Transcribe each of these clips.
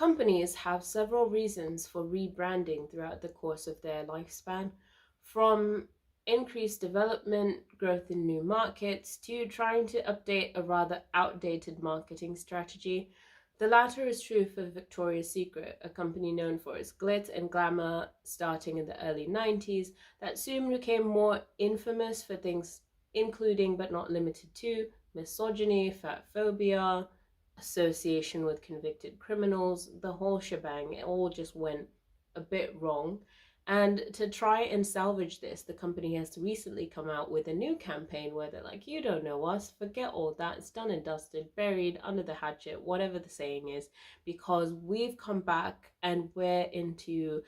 Companies have several reasons for rebranding throughout the course of their lifespan, from increased development, growth in new markets, to trying to update a rather outdated marketing strategy. The latter is true for Victoria's Secret, a company known for its glitz and glamour starting in the early 90s, that soon became more infamous for things including but not limited to misogyny, fat phobia, association with convicted criminals, the whole shebang. It all just went a bit wrong. And to try and salvage this, the company has recently come out with a new campaign where they're like, you don't know us, forget all that, it's done and dusted, buried under the hatchet, whatever the saying is, because we've come back and we're into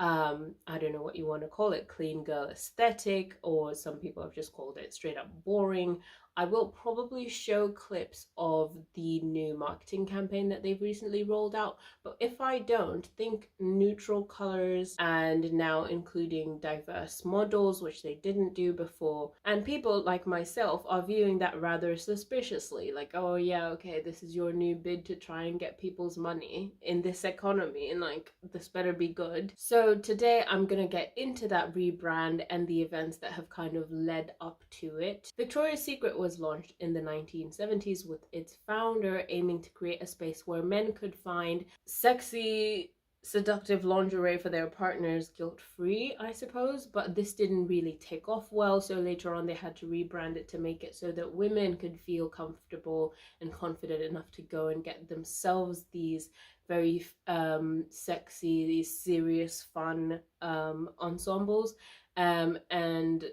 I don't know what you want to call it, clean girl aesthetic, or some people have just called it straight up boring. I will probably show clips of the new marketing campaign that they've recently rolled out, but if I don't, think neutral colors and now including diverse models, which they didn't do before. And people like myself are viewing that rather suspiciously, like, oh yeah, okay, this is your new bid to try and get people's money in this economy, and like, this better be good. So today I'm gonna get into that rebrand and the events that have kind of led up to it. Victoria's Secret was launched in the 1970s with its founder aiming to create a space where men could find sexy, seductive lingerie for their partners guilt-free, I suppose, but this didn't really take off well, so later on they had to rebrand it to make it so that women could feel comfortable and confident enough to go and get themselves these very sexy, these serious, fun ensembles. And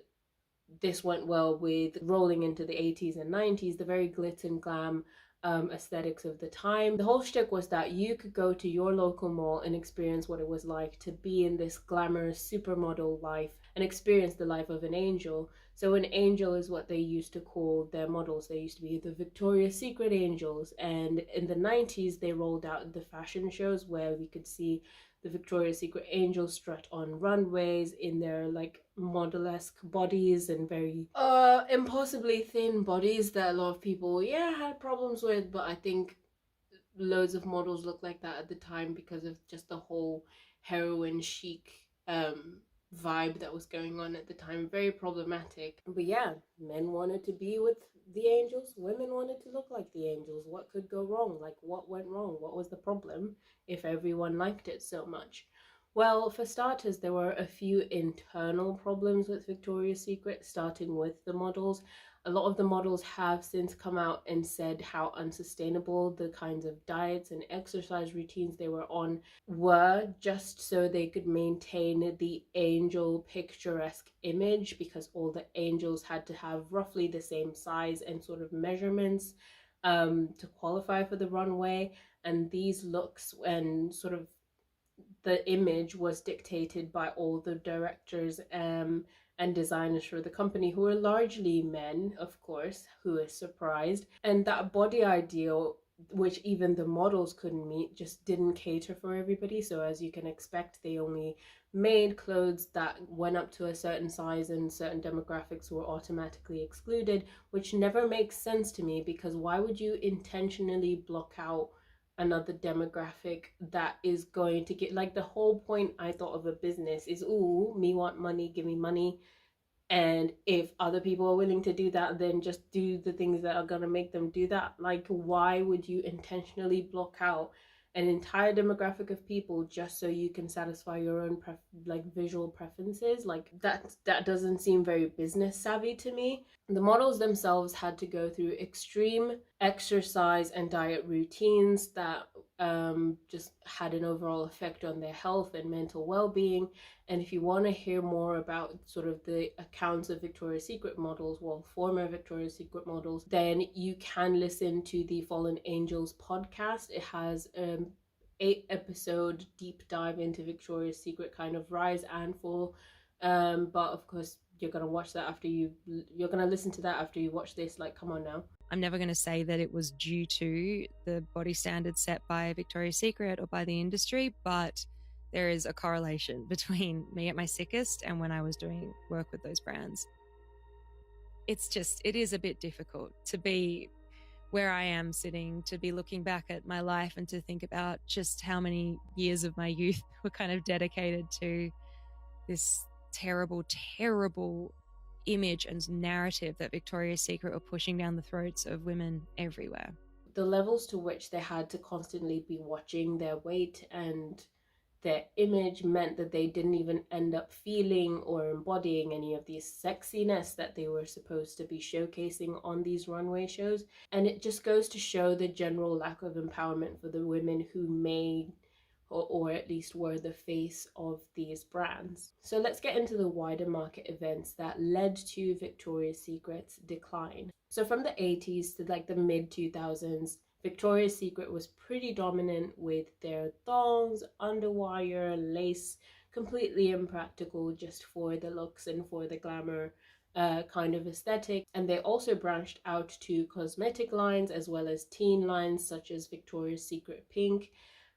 this went well with rolling into the 80s and 90s, the very glitz and glam aesthetics of the time. The whole shtick was that you could go to your local mall and experience what it was like to be in this glamorous supermodel life and experience the life of an angel. So an angel is what they used to call their models. They used to be the Victoria's Secret angels, and in the 90s they rolled out the fashion shows where we could see the Victoria's Secret angels strut on runways in their like model-esque bodies and very impossibly thin bodies that a lot of people had problems with, but I think loads of models look like that at the time because of just the whole heroin chic vibe that was going on at the time. Very problematic. But yeah, men wanted to be with the angels, women wanted to look like the angels. What could go wrong? Like, what went wrong? What was the problem if everyone liked it so much? Well, for starters, there were a few internal problems with Victoria's Secret, starting with the models. A lot of the models have since come out and said how unsustainable the kinds of diets and exercise routines they were on were, just so they could maintain the angel picturesque image, because all the angels had to have roughly the same size and sort of measurements to qualify for the runway. And these looks and sort of the image was dictated by all the directors and designers for the company, who are largely men, of course. Who is surprised? And that body ideal, which even the models couldn't meet, just didn't cater for everybody. So as you can expect, they only made clothes that went up to a certain size, and certain demographics were automatically excluded, which never makes sense to me, because why would you intentionally block out another demographic that is going to get, like, the whole point I thought of a business is, ooh, me want money, give me money. And if other people are willing to do that, then just do the things that are going to make them do that. Like, why would you intentionally block out an entire demographic of people just so you can satisfy your own visual preferences? Like, that doesn't seem very business savvy to me. The models themselves had to go through extreme exercise and diet routines that just had an overall effect on their health and mental well-being. And if you want to hear more about sort of the accounts of Victoria's Secret models, well, former Victoria's Secret models, then you can listen to the Fallen Angels podcast. It has 8-episode deep dive into Victoria's Secret kind of rise and fall. But of course, you're gonna watch that after you're gonna listen to that after you watch this. Like, come on now. I'm never going to say that it was due to the body standards set by Victoria's Secret or by the industry, but there is a correlation between me at my sickest and when I was doing work with those brands. It is a bit difficult to be where I am sitting, to be looking back at my life and to think about just how many years of my youth were kind of dedicated to this terrible, terrible image and narrative that Victoria's Secret were pushing down the throats of women everywhere. The levels to which they had to constantly be watching their weight and their image meant that they didn't even end up feeling or embodying any of the sexiness that they were supposed to be showcasing on these runway shows. And it just goes to show the general lack of empowerment for the women who made or at least were the face of these brands. So let's get into the wider market events that led to Victoria's Secret's decline. So from the 80s to like the mid 2000s, Victoria's Secret was pretty dominant with their thongs, underwire, lace, completely impractical just for the looks and for the glamour kind of aesthetic. And they also branched out to cosmetic lines as well as teen lines such as Victoria's Secret Pink.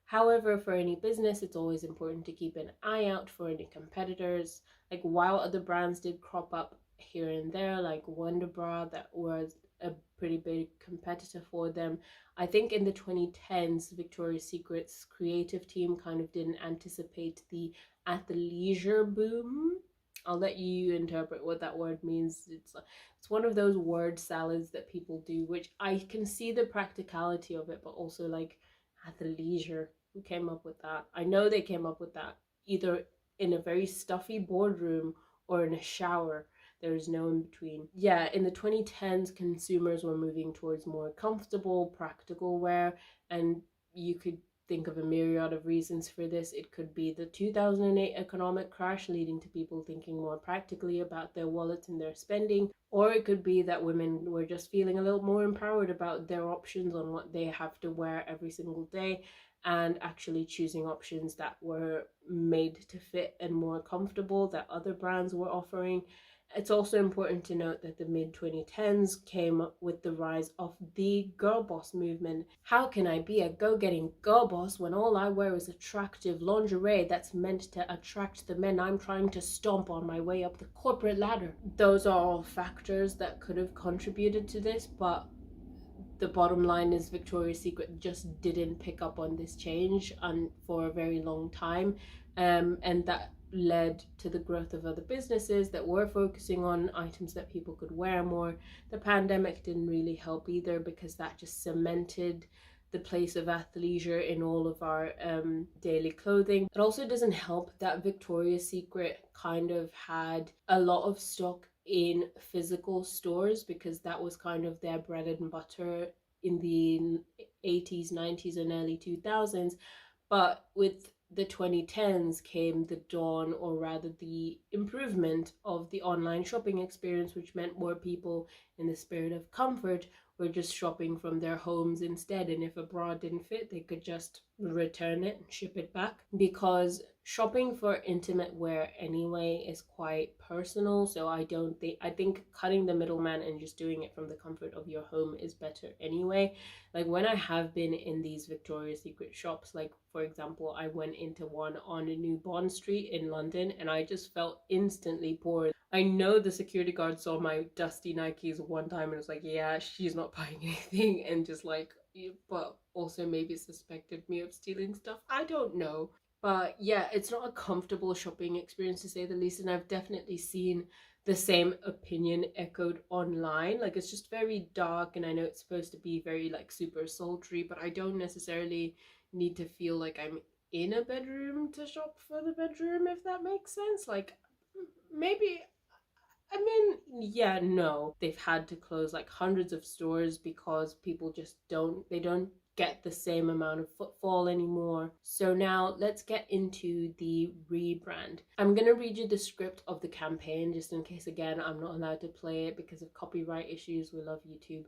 However, for any business, it's always important to keep an eye out for any competitors. Like while other brands did crop up here and there, like Wonder Bra, that was a pretty big competitor for them. I think in the 2010s, Victoria's Secret's creative team kind of didn't anticipate the athleisure boom. I'll let you interpret what that word means. It's one of those word salads that people do, which I can see the practicality of it, but also like athleisure. Who came up with that? I know they came up with that either in a very stuffy boardroom or in a shower. There is no in between. Yeah, in the 2010s, consumers were moving towards more comfortable, practical wear, and you could think of a myriad of reasons for this. It could be the 2008 economic crash leading to people thinking more practically about their wallets and their spending, or it could be that women were just feeling a little more empowered about their options on what they have to wear every single day and actually choosing options that were made to fit and more comfortable that other brands were offering. It's also important to note that the mid 2010s came with the rise of the girl boss movement. How can I be a go-getting girl boss when all I wear is attractive lingerie that's meant to attract the men I'm trying to stomp on my way up the corporate ladder? Those are all factors that could have contributed to this, but the bottom line is Victoria's Secret just didn't pick up on this change for a very long time, and that led to the growth of other businesses that were focusing on items that people could wear more. The pandemic didn't really help either because that just cemented the place of athleisure in all of our daily clothing. It also doesn't help that Victoria's Secret kind of had a lot of stock in physical stores because that was kind of their bread and butter in the 80s, 90s, and early 2000s. But with the 2010s came the dawn, or rather the improvement of the online shopping experience, which meant more people, in the spirit of comfort, were just shopping from their homes instead. And if a bra didn't fit, they could just return it and ship it back, because shopping for intimate wear anyway is quite personal. So I think cutting the middleman and just doing it from the comfort of your home is better anyway. Like when I have been in these Victoria's Secret shops, like for example, I went into one on New Bond Street in London and I just felt instantly poor. I know the security guard saw my dusty Nikes one time and was like, yeah, she's not buying anything, and just like, but also maybe suspected me of stealing stuff. I don't know. But yeah, it's not a comfortable shopping experience to say the least, and I've definitely seen the same opinion echoed online. Like it's just very dark, and I know it's supposed to be very like super sultry, but I don't necessarily need to feel like I'm in a bedroom to shop for the bedroom, if that makes sense. Like maybe, I mean, yeah, no. They've had to close like hundreds of stores because people just don't get the same amount of footfall anymore. So now let's get into the rebrand. I'm going to read you the script of the campaign just in case, again, I'm not allowed to play it because of copyright issues. We love YouTube.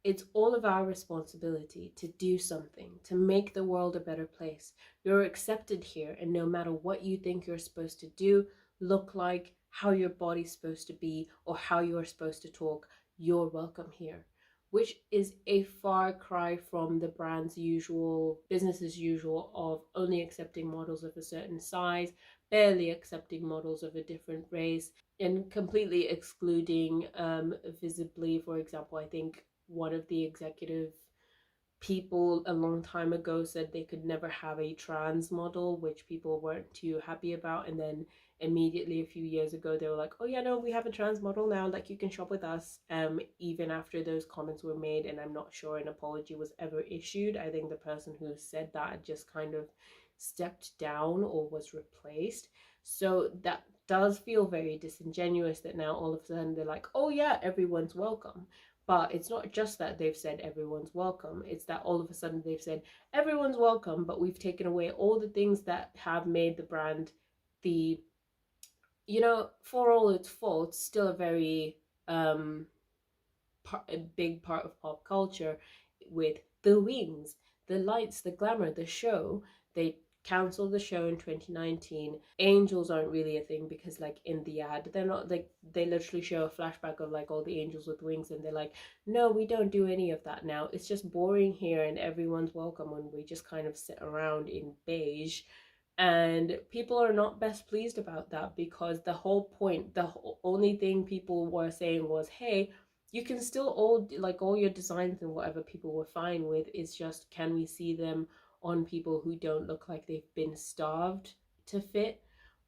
It's all of our responsibility to do something, to make the world a better place. You're accepted here, and no matter what you think you're supposed to do, look like, how your body's supposed to be, or how you're supposed to talk, you're welcome here. Which is a far cry from the brand's usual, business as usual, of only accepting models of a certain size, barely accepting models of a different race, and completely excluding visibly, for example, I think one of the executive people a long time ago said they could never have a trans model, which people weren't too happy about. And then immediately a few years ago, they were like, oh yeah, no, we have a trans model now, like you can shop with us. Even after those comments were made, and I'm not sure an apology was ever issued. I think the person who said that just kind of stepped down or was replaced. So that does feel very disingenuous that now all of a sudden they're like, oh yeah, everyone's welcome. But it's not just that they've said everyone's welcome, it's that all of a sudden they've said everyone's welcome, but we've taken away all the things that have made the brand the, you know, for all its faults, still a very a big part of pop culture, with the wings, the lights, the glamour, the show. They cancelled the show in 2019. Angels aren't really a thing because, like, in the ad, they're not like, they literally show a flashback of like all the angels with wings, and they're like, no, we don't do any of that now. It's just boring here, and everyone's welcome when we just kind of sit around in beige. And people are not best pleased about that, because the whole point, the only thing people were saying was, hey, you can still all your designs and whatever people were fine with, is just, can we see them on people who don't look like they've been starved to fit,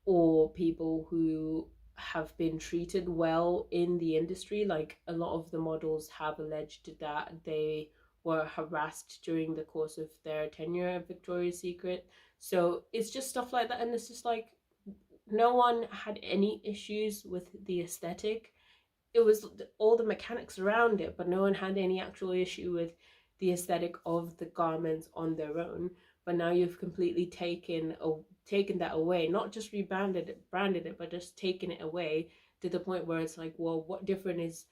or people who have been treated well in the industry. Like, a lot of the models have alleged that they were harassed during the course of their tenure at Victoria's Secret. So it's just stuff like that, and it's just like, no one had any issues with the aesthetic. It was all the mechanics around it, but no one had any actual issue with the aesthetic of the garments on their own. But now you've completely taken that away, not just branded it, but just taken it away to the point where it's like, well, what different is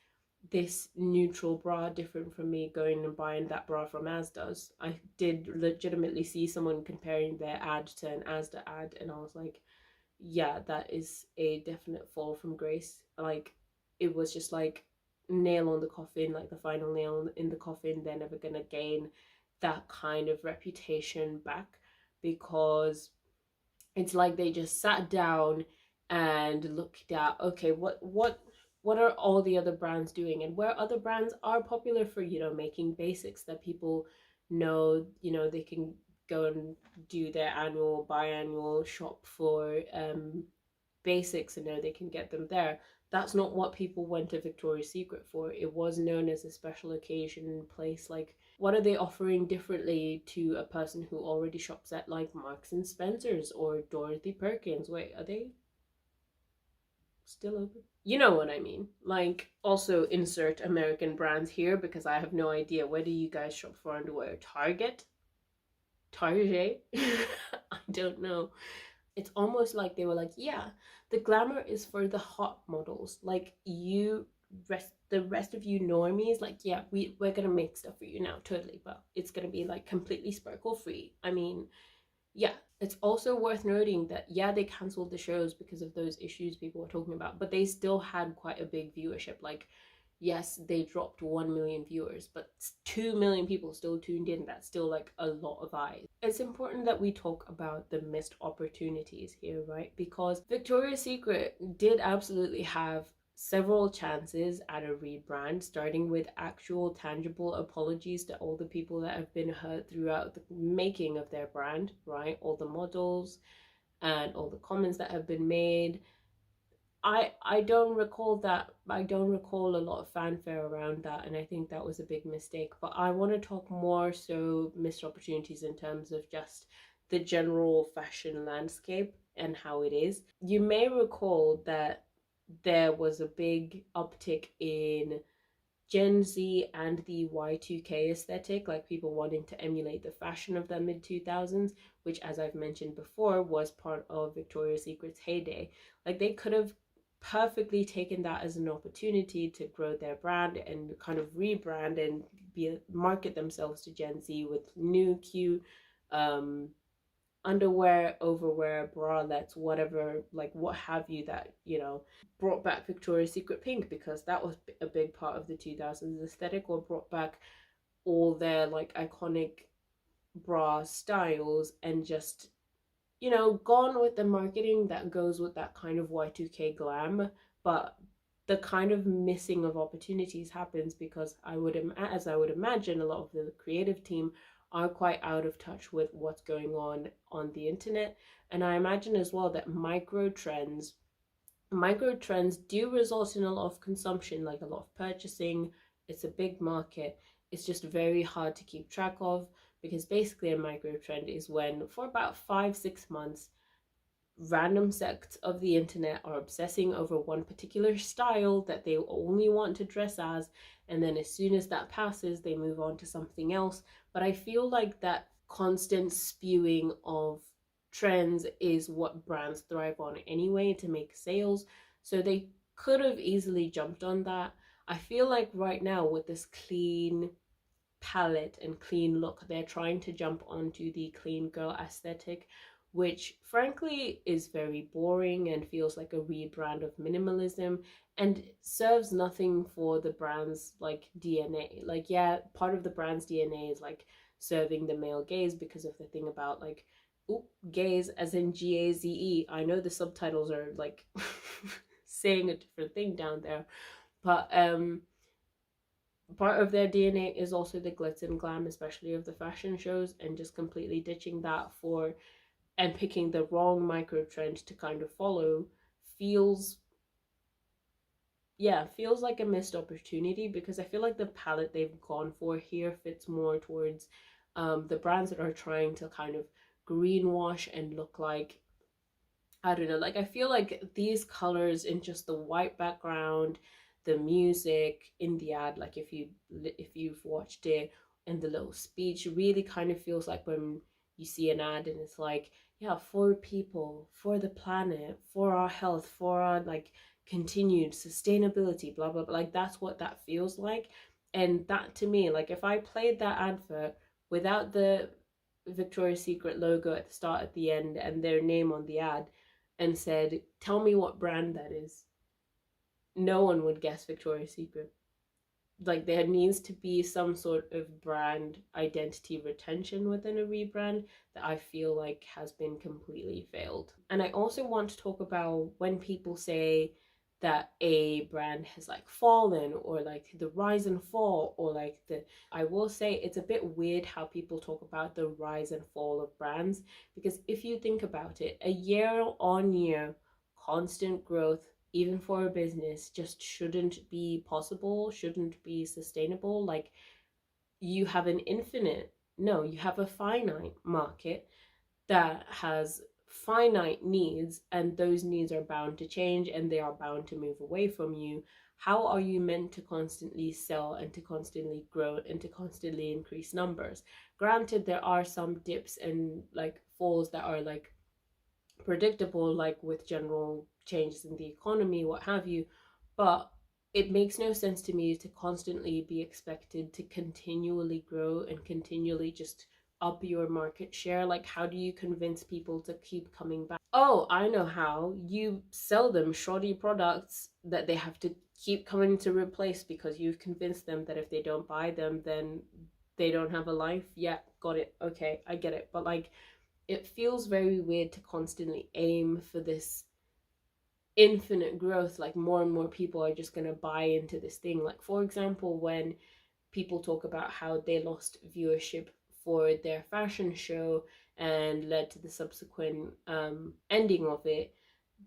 this neutral bra different from me going and buying that bra from Asda's? I did legitimately see someone comparing their ad to an Asda ad, and I was like, yeah, that is a definite fall from grace. Like, it was just like nail on the coffin, like the final nail in the coffin. They're never gonna gain that kind of reputation back, because it's like they just sat down and looked at, okay, what are all the other brands doing, and where other brands are popular for, you know, making basics that people know, you know, they can go and do their annual biannual shop for basics, and know they can get them there. That's not what people went to Victoria's Secret for. It was known as a special occasion place. Like, what are they offering differently to a person who already shops at like Marks and Spencer's or Dorothy Perkins? Wait, are they still open? You know what I mean. Like, also insert American brands here, because I have no idea. Where do you guys shop for underwear? Target? Target? I don't know. It's almost like they were like, yeah, the glamour is for the hot models. Like, the rest of you normies, like, yeah, we're gonna make stuff for you now, totally, but it's gonna be like completely sparkle free. I mean, yeah. It's also worth noting that, yeah, they cancelled the shows because of those issues people were talking about, but they still had quite a big viewership. Like, yes, they dropped 1 million viewers, but 2 million people still tuned in. That's still like a lot of eyes. It's important that we talk about the missed opportunities here, right? Because Victoria's Secret did absolutely have several chances at a rebrand, starting with actual tangible apologies to all the people that have been hurt throughout the making of their brand, right? All the models and all the comments that have been made. I don't recall that. I don't recall a lot of fanfare around that, and I think that was a big mistake. But I want to talk more so missed opportunities in terms of just the general fashion landscape and how it is. You may recall that there was a big uptick in Gen Z and the Y2K aesthetic, like people wanting to emulate the fashion of the mid 2000s, which, as I've mentioned before, was part of Victoria's Secret's heyday. Like, they could have perfectly taken that as an opportunity to grow their brand and kind of rebrand and market themselves to Gen Z with new, cute underwear, overwear, bralettes, whatever, like what have you, that, you know, brought back Victoria's Secret pink, because that was a big part of the 2000s aesthetic, or brought back all their like iconic bra styles, and just, you know, gone with the marketing that goes with that kind of Y2K glam, but the kind of missing of opportunities happens because as I would imagine, a lot of the creative team are quite out of touch with what's going on the internet. And I imagine as well that micro trends do result in a lot of consumption, like a lot of purchasing. It's a big market. It's just very hard to keep track of, because basically a micro trend is when for about 5-6 months random sects of the internet are obsessing over one particular style that they only want to dress as, and then as soon as that passes they move on to something else. But I feel like that constant spewing of trends is what brands thrive on anyway to make sales, so they could have easily jumped on that. I feel like right now, with this clean palette and clean look, they're trying to jump onto the clean girl aesthetic, which frankly is very boring and feels like a rebrand of minimalism and serves nothing for the brand's like DNA. Like, yeah, part of the brand's DNA is like serving the male gaze because of the thing about like, ooh, gaze as in Gaze. I know the subtitles are like saying a different thing down there, but part of their DNA is also the glitz and glam, especially of the fashion shows, and just completely ditching that for and picking the wrong micro trend to kind of follow feels, yeah, feels like a missed opportunity, because I feel like the palette they've gone for here fits more towards the brands that are trying to kind of greenwash and look like, I don't know, like I feel like these colors in just the white background, the music in the ad, like if you've watched it, and the little speech really kind of feels like when you see an ad and it's like, yeah, for people, for the planet, for our health, for our like continued sustainability, blah blah blah. Like that's what that feels like. And that to me, like if I played that advert without the Victoria's Secret logo at the start, at the end, and their name on the ad, and said, tell me what brand that is, no one would guess Victoria's Secret. Like there needs to be some sort of brand identity retention within a rebrand that I feel like has been completely failed. And I also want to talk about when people say that a brand has like fallen, or like the rise and fall, or like the, I will say it's a bit weird how people talk about the rise and fall of brands, because if you think about it, a year on year constant growth, even for a business, just shouldn't be possible, shouldn't be sustainable. Like you have an infinite, no, you have a finite market that has finite needs, and those needs are bound to change and they are bound to move away from you. How are you meant to constantly sell and to constantly grow and to constantly increase numbers? Granted, there are some dips and like falls that are like predictable, like with general changes in the economy, what have you, but it makes no sense to me to constantly be expected to continually grow and continually just up your market share. Like, how do you convince people to keep coming back? Oh, I know how. You sell them shoddy products that they have to keep coming to replace because you've convinced them that if they don't buy them, then they don't have a life. Yeah, got it. Okay, I get it. But like, it feels very weird to constantly aim for this infinite growth. Like more and more people are just going to buy into this thing. Like for example, when people talk about how they lost viewership for their fashion show and led to the subsequent ending of it,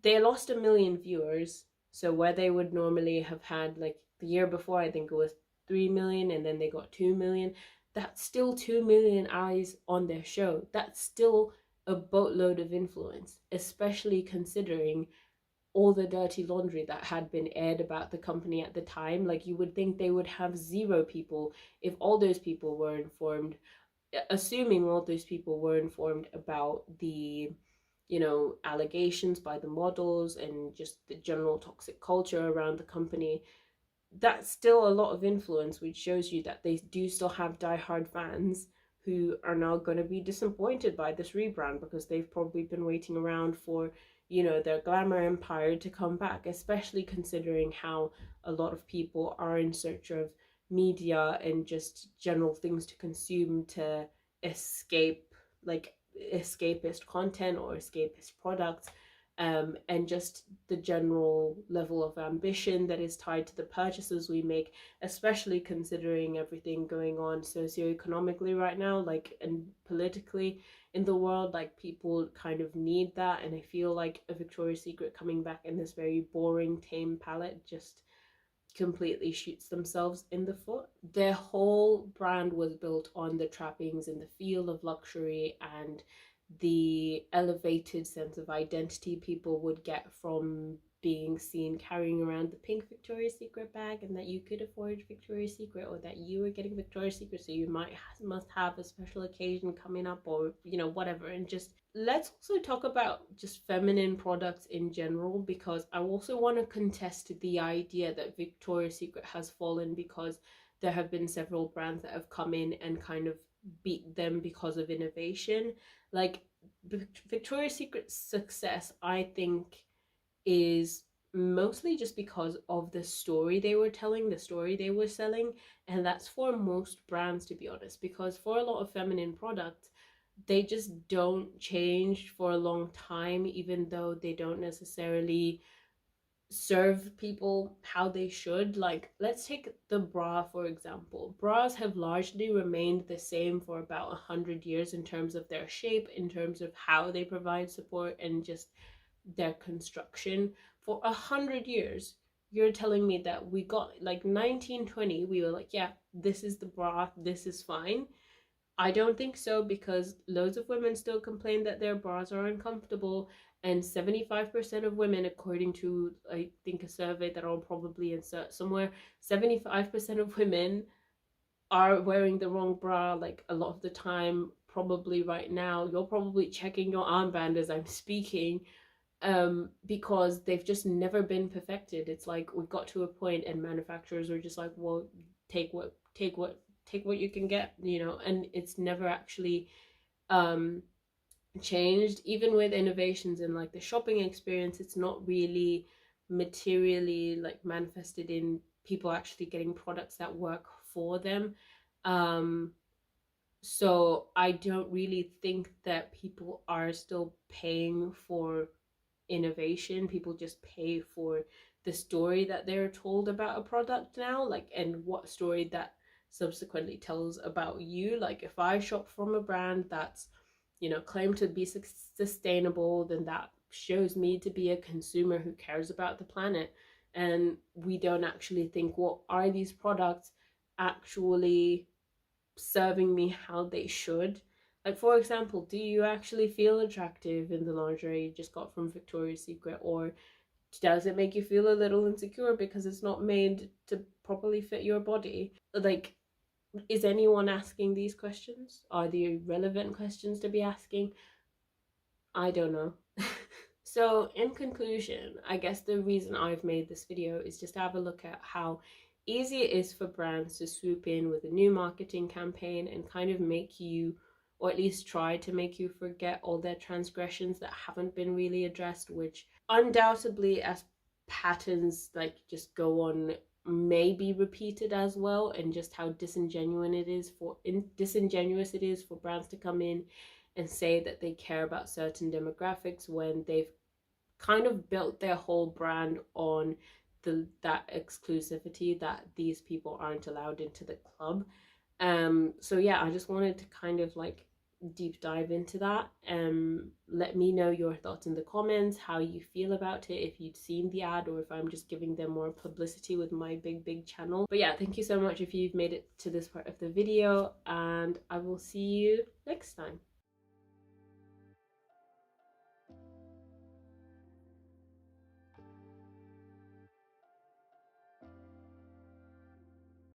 they lost 1 million viewers. So where they would normally have had, like the year before, I think it was 3 million, and then they got 2 million. That's still 2 million eyes on their show. That's still a boatload of influence, especially considering all the dirty laundry that had been aired about the company at the time. Like you would think they would have zero people if all those people were informed, assuming all those people were informed about the, allegations by the models and just the general toxic culture around the company. That's still a lot of influence, which shows you that they do still have diehard fans who are now going to be disappointed by this rebrand because they've probably been waiting around for, their glamour empire to come back, especially considering how a lot of people are in search of media and just general things to consume to escape, like escapist content or escapist products. and just the general level of ambition that is tied to the purchases we make, especially considering everything going on socioeconomically right now, like, and politically in the world. Like, people kind of need that, and I feel like a Victoria's Secret coming back in this very boring, tame palette just completely shoots themselves in the foot. Their whole brand was built on the trappings and the feel of luxury and the elevated sense of identity people would get from being seen carrying around the pink Victoria's Secret bag, and that you could afford Victoria's Secret, or that you were getting Victoria's Secret, so you must have a special occasion coming up, or whatever. And just let's also talk about just feminine products in general, because I also want to contest the idea that Victoria's Secret has fallen because there have been several brands that have come in and kind of beat them because of innovation. Like, Victoria's Secret's success, I think, is mostly just because of the story they were telling, the story they were selling. And that's for most brands, to be honest, because for a lot of feminine products, they just don't change for a long time, even though they don't necessarily serve people how they should. Like, let's take the bra for example. Bras have largely remained the same for about 100 years in terms of their shape, in terms of how they provide support, and just their construction. For 100 years, you're telling me that we got, like, 1920, we were like, yeah, this is the bra, this is fine? I don't think so, because loads of women still complain that their bras are uncomfortable, and 75% of women, according to, I think, a survey that I'll probably insert somewhere, 75% of women are wearing the wrong bra, like, a lot of the time. Probably right now, you're probably checking your armband as I'm speaking, because they've just never been perfected. It's like we got to a point and manufacturers were just like, well, take what you can get, and it's never actually changed. Even with innovations in, like, the shopping experience, it's not really materially, like, manifested in people actually getting products that work for them. So I don't really think that people are still paying for innovation. People just pay for the story that they're told about a product now, like, and what story that subsequently tells about you. Like, if I shop from a brand that's claimed to be sustainable, then that shows me to be a consumer who cares about the planet. And we don't actually think, well, are these products actually serving me how they should? Like, for example, do you actually feel attractive in the lingerie you just got from Victoria's Secret? Or does it make you feel a little insecure because it's not made to properly fit your body? Like, is anyone asking these questions? Are they relevant questions to be asking? I don't know. So in conclusion, I guess the reason I've made this video is just to have a look at how easy it is for brands to swoop in with a new marketing campaign and kind of make you, or at least try to make you, forget all their transgressions that haven't been really addressed, which undoubtedly, as patterns like just go on, may be repeated as well. And just how disingenuous it is for brands to come in and say that they care about certain demographics when they've kind of built their whole brand on that exclusivity, that these people aren't allowed into the club. So yeah, I just wanted to kind of like deep dive into that. Let me know your thoughts in the comments, how you feel about it, if you'd seen the ad, or if I'm just giving them more publicity with my big channel. But yeah, thank you so much if you've made it to this part of the video, and I will see you next time.